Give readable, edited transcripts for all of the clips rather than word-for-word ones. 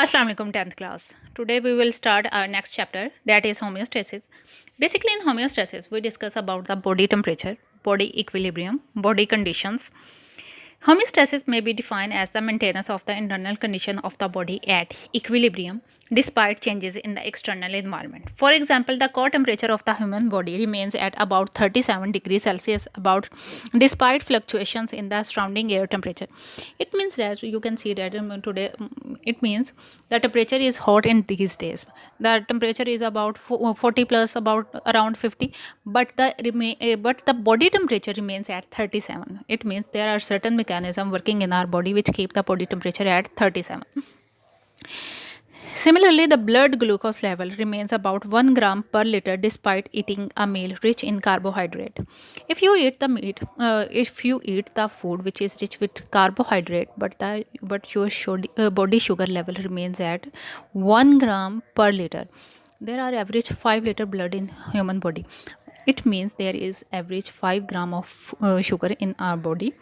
Assalamu alaikum 10th class. Today we will start our next chapter, that is homeostasis. Basically in homeostasis we discuss about the body temperature, body equilibrium, body conditions. Homeostasis may be defined as the maintenance of the internal condition of the body at equilibrium despite changes in the external environment. For example, the core temperature of the human body remains at about 37 degrees Celsius about despite fluctuations in the surrounding air temperature. It means that you can see that today it means the temperature is hot in these days. The temperature is about 40 plus about around 50, but the body temperature remains at 37. It means there are certain mechanisms working in our body which keep the body temperature at 37. Similarly, the blood glucose level remains about 1 gram per liter despite eating a meal rich in carbohydrate. If you eat the food which is rich with carbohydrate, but your body sugar level remains at 1 gram per liter, there are average 5 liter blood in human body. It means there is average 5 gram of sugar in our body.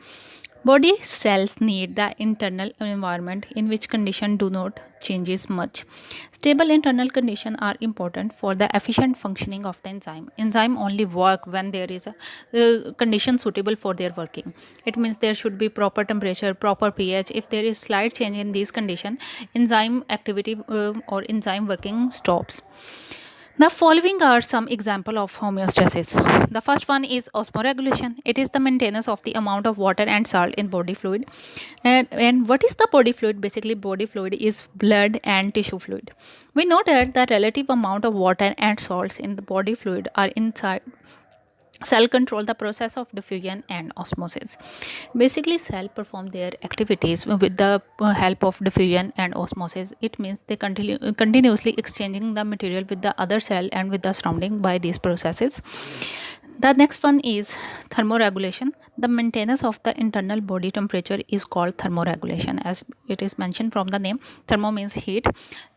Body cells need the internal environment in which condition do not changes much. Stable internal conditions are important for the efficient functioning of the enzyme. Enzyme only work when there is a condition suitable for their working. It means there should be proper temperature, proper pH. If there is slight change in these conditions, enzyme activity or enzyme working stops. The following are some example of homeostasis. The first one is osmoregulation. It is the maintenance of the amount of water and salt in body fluid. And what is the body fluid? Basically, body fluid is blood and tissue fluid. We know that the relative amount of water and salts in the body fluid are inside cell control the process of diffusion and osmosis. Basically, cell perform their activities with the help of diffusion and osmosis. It means they continuously exchanging the material with the other cell and with the surrounding by these processes. The next one is thermoregulation. The maintenance of the internal body temperature is called thermoregulation, as it is mentioned from the name. Thermo means heat.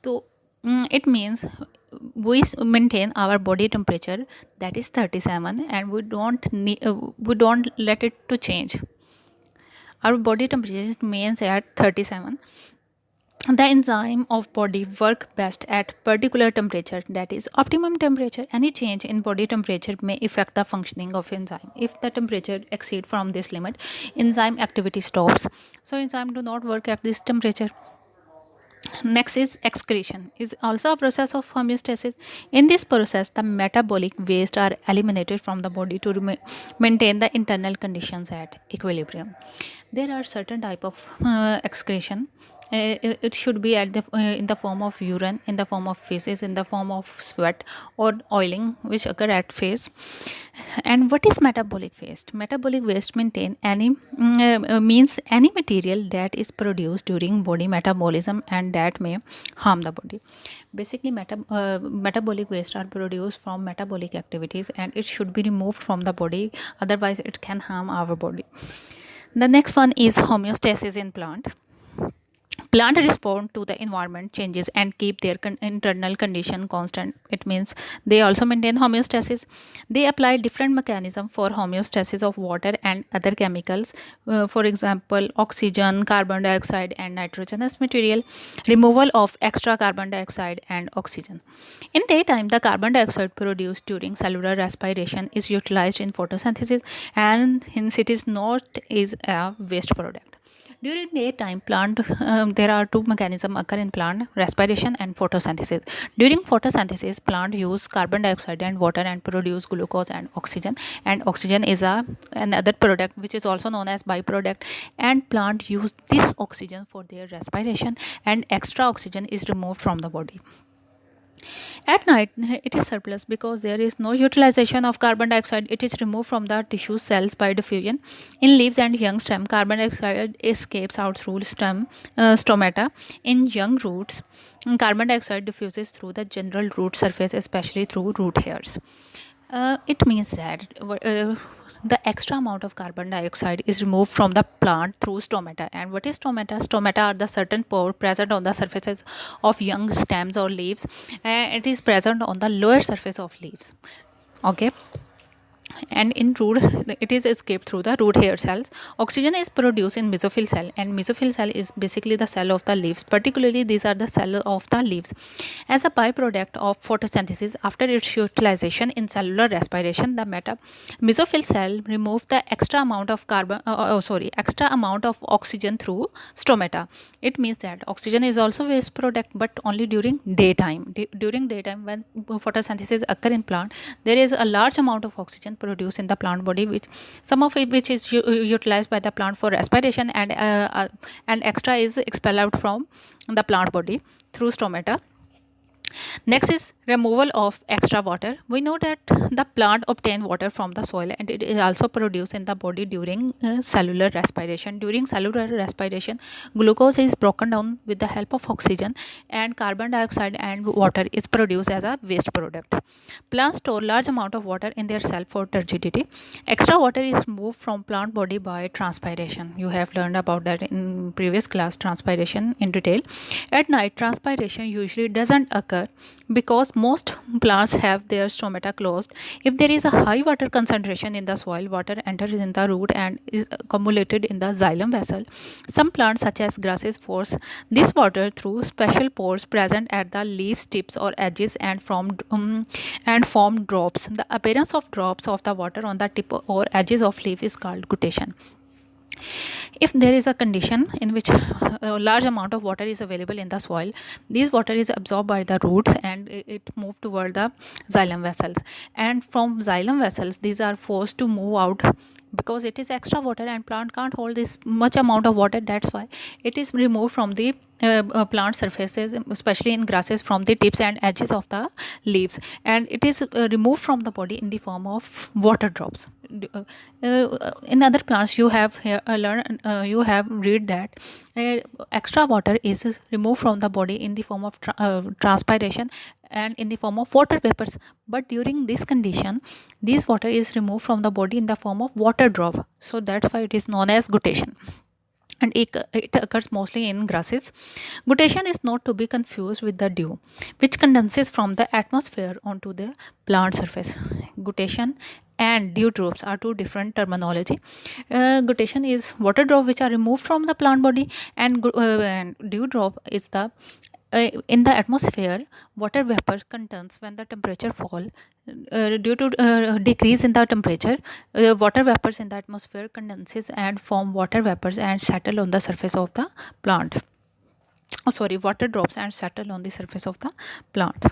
So it means we maintain our body temperature, that is 37, and we don't let it to change. Our body temperature remains at 37. The enzyme of body work best at particular temperature, that is optimum temperature. Any change in body temperature may affect the functioning of enzyme. If the temperature exceed from this limit, enzyme activity stops, so enzyme do not work at this temperature. Next is excretion, is also a process of homeostasis. In this process, the metabolic waste are eliminated from the body to maintain the internal conditions at equilibrium. There are certain type of excretion. It should be at the in the form of urine, in the form of feces, in the form of sweat or oiling, which occur at face. And what is metabolic waste? Metabolic waste means any material that is produced during body metabolism and that may harm the body. Basically, metabolic waste are produced from metabolic activities and it should be removed from the body, otherwise it can harm our body. The next one is homeostasis in plant. Plant respond to the environment changes and keep their internal condition constant. It means they also maintain homeostasis. They apply different mechanism for homeostasis of water and other chemicals. For example, oxygen, carbon dioxide and nitrogenous material, removal of extra carbon dioxide and oxygen. In daytime, the carbon dioxide produced during cellular respiration is utilized in photosynthesis, and hence it is not is a waste product. During daytime, there are two mechanisms occur in plant: respiration and photosynthesis. During photosynthesis, plant use carbon dioxide and water and produce glucose and oxygen. And oxygen is another product which is also known as byproduct. And plant use this oxygen for their respiration, and extra oxygen is removed from the body. At night, it is surplus because there is no utilization of carbon dioxide. It is removed from the tissue cells by diffusion. In leaves and young stem, carbon dioxide escapes out through stomata. In young roots, carbon dioxide diffuses through the general root surface, especially through root hairs. It means that the extra amount of carbon dioxide is removed from the plant through stomata. And what is stomata? Stomata are the certain pore present on the surfaces of young stems or leaves. It is present on the lower surface of leaves. Okay. and in root it is escaped through the root hair cells. Oxygen is produced in mesophyll cell, and mesophyll cell is basically the cell of the leaves. Particularly these are the cell of the leaves. As a byproduct of photosynthesis, after its utilization in cellular respiration, the mesophyll cell remove the extra amount of extra amount of oxygen through stomata. It means that oxygen is also waste product, but only during daytime. During daytime, when photosynthesis occur in plant, there is a large amount of oxygen produced in the plant body, which some of it which is utilized by the plant for respiration, and extra is expelled out from the plant body through stomata. Next is removal of extra water. We know that the plant obtain water from the soil, and it is also produced in the body during cellular respiration. During cellular respiration, glucose is broken down with the help of oxygen, and carbon dioxide and water is produced as a waste product. Plants store large amount of water in their cell for turgidity. Extra water is moved from plant body by transpiration. You have learned about that in previous class, transpiration in detail. At night, transpiration usually doesn't occur because most plants have their stomata closed. If there is a high water concentration in the soil, water enters in the root and is accumulated in the xylem vessel. Some plants, such as grasses, force this water through special pores present at the leaf tips or edges and form drops. The appearance of drops of the water on the tip or edges of leaf is called guttation. If there is a condition in which a large amount of water is available in the soil, this water is absorbed by the roots and it moves toward the xylem vessels. And from xylem vessels, these are forced to move out because it is extra water and plant can't hold this much amount of water. That's why it is removed from the plant surfaces, especially in grasses, from the tips and edges of the leaves, and it is removed from the body in the form of water drops. In other plants, you have you have read that extra water is removed from the body in the form of transpiration and in the form of water vapors, but during this condition, this water is removed from the body in the form of water drop. So that's why it is known as guttation, and it occurs mostly in grasses. Guttation is not to be confused with the dew, which condenses from the atmosphere onto the plant surface. Guttation and dew drops are two different terminology. Guttation is water drop which are removed from the plant body, and dew drop is the in the atmosphere, water vapor contains when the temperature fall. Due to decrease in the temperature, water vapors in the atmosphere condenses and form water vapors and settle on the surface of the plant. Water drops and settle on the surface of the plant.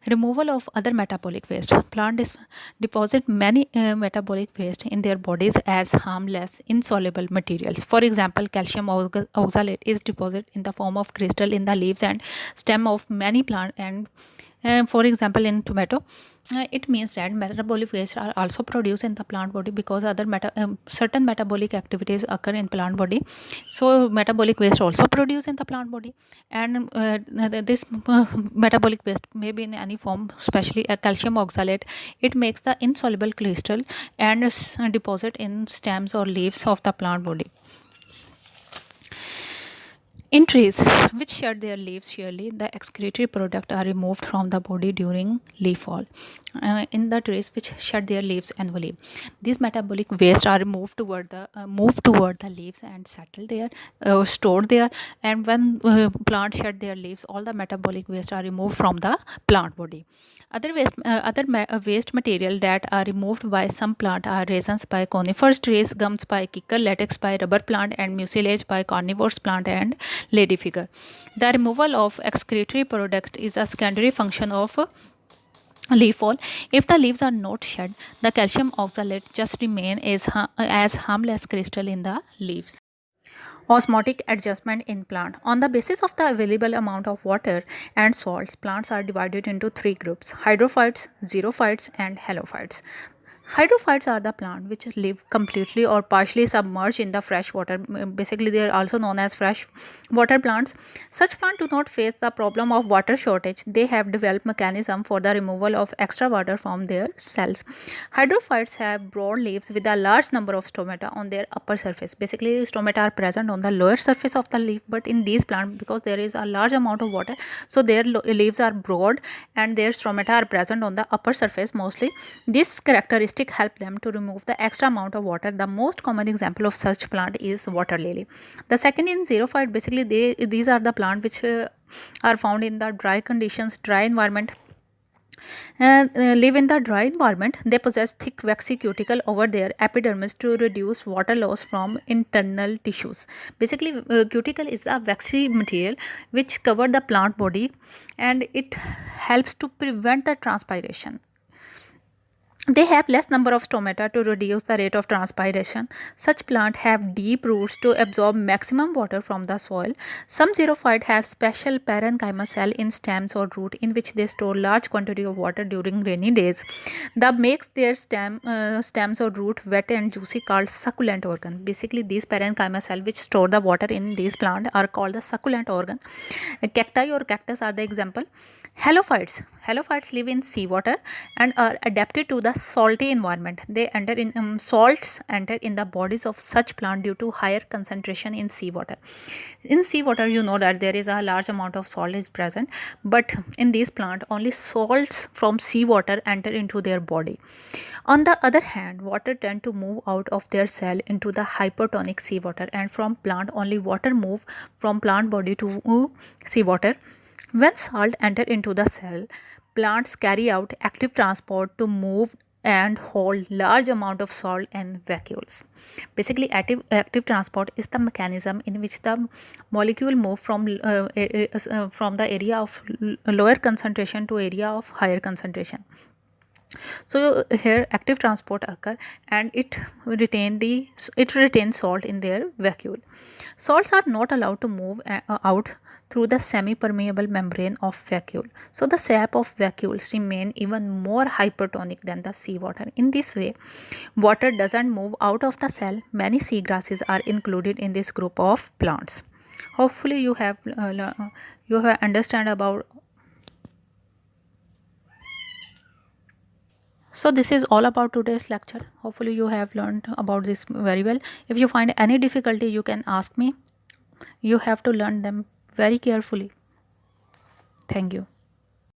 Removal of other metabolic waste. Plants deposit many metabolic waste in their bodies as harmless, insoluble materials. For example, calcium oxalate is deposited in the form of crystal in the leaves and stem of many plants, and for example in tomato. It means that metabolic waste are also produced in the plant body because certain metabolic activities occur in plant body. So metabolic waste also produced in the plant body, and this metabolic waste may be in any form, especially a calcium oxalate. It makes the insoluble crystal and deposit in stems or leaves of the plant body. In trees which shed their leaves yearly, the excretory products are removed from the body during leaf fall. In the trees which shed their leaves annually, these metabolic waste are moved toward the leaves and settle there, stored there. And when plants shed their leaves, all the metabolic waste are removed from the plant body. Waste material that are removed by some plant are resins by conifers trees, gums by kicker, latex by rubber plant, and mucilage by carnivores plant and ladyfigure. The removal of excretory product is a secondary function of leaf fall. If the leaves are not shed, the calcium oxalate just remain as harmless crystal in the leaves. Osmotic adjustment in plant. On the basis of the available amount of water and salts, plants are divided into three groups: hydrophytes, xerophytes, and halophytes. Hydrophytes are the plant which live completely or partially submerged in the fresh water. Basically, they are also known as fresh water plants. Such plants do not face the problem of water shortage. They have developed mechanism for the removal of extra water from their cells. Hydrophytes have broad leaves with a large number of stomata on their upper surface. Basically, stomata are present on the lower surface of the leaf, but in these plants, because there is a large amount of water, so their leaves are broad and their stomata are present on the upper surface mostly. This characteristic characteristic help them to remove the extra amount of water. The most common example of such plant is water lily. The second in xerophyte, basically these are the plant which are found in the dry conditions, dry environment, and live in the dry environment. They possess thick waxy cuticle over their epidermis to reduce water loss from internal tissues. Basically, cuticle is a waxy material which cover the plant body, and it helps to prevent the transpiration. They have less number of stomata to reduce the rate of transpiration. Such plants have deep roots to absorb maximum water from the soil. Some xerophytes have special parenchyma cell in stems or root in which they store large quantity of water during rainy days. That makes their stems or root wet and juicy, called succulent organ. Basically, these parenchyma cell which store the water in these plants are called the succulent organ. Cacti or cactus are the example. Halophytes live in seawater and are adapted to the salty environment. They enter in salts enter in the bodies of such plant due to higher concentration in seawater. In seawater, you know that there is a large amount of salt is present, but in these plant only salts from seawater enter into their body. On the other hand, water tend to move out of their cell into the hypertonic seawater, and from plant only water move from plant body to seawater. When salt enter into the cell, plants carry out active transport to move and hold large amount of salt in vacuoles. Basically, active transport is the mechanism in which the molecule move from the area of lower concentration to area of higher concentration. So here active transport occur, and it retains salt in their vacuole. Salts are not allowed to move out through the semi-permeable membrane of vacuole. So the sap of vacuoles remain even more hypertonic than the seawater. In this way, water doesn't move out of the cell. Many seagrasses are included in this group of plants. Hopefully you have understand about. So this is all about today's lecture. Hopefully you have learned about this very well. If you find any difficulty, you can ask me. You have to learn them very carefully. Thank you.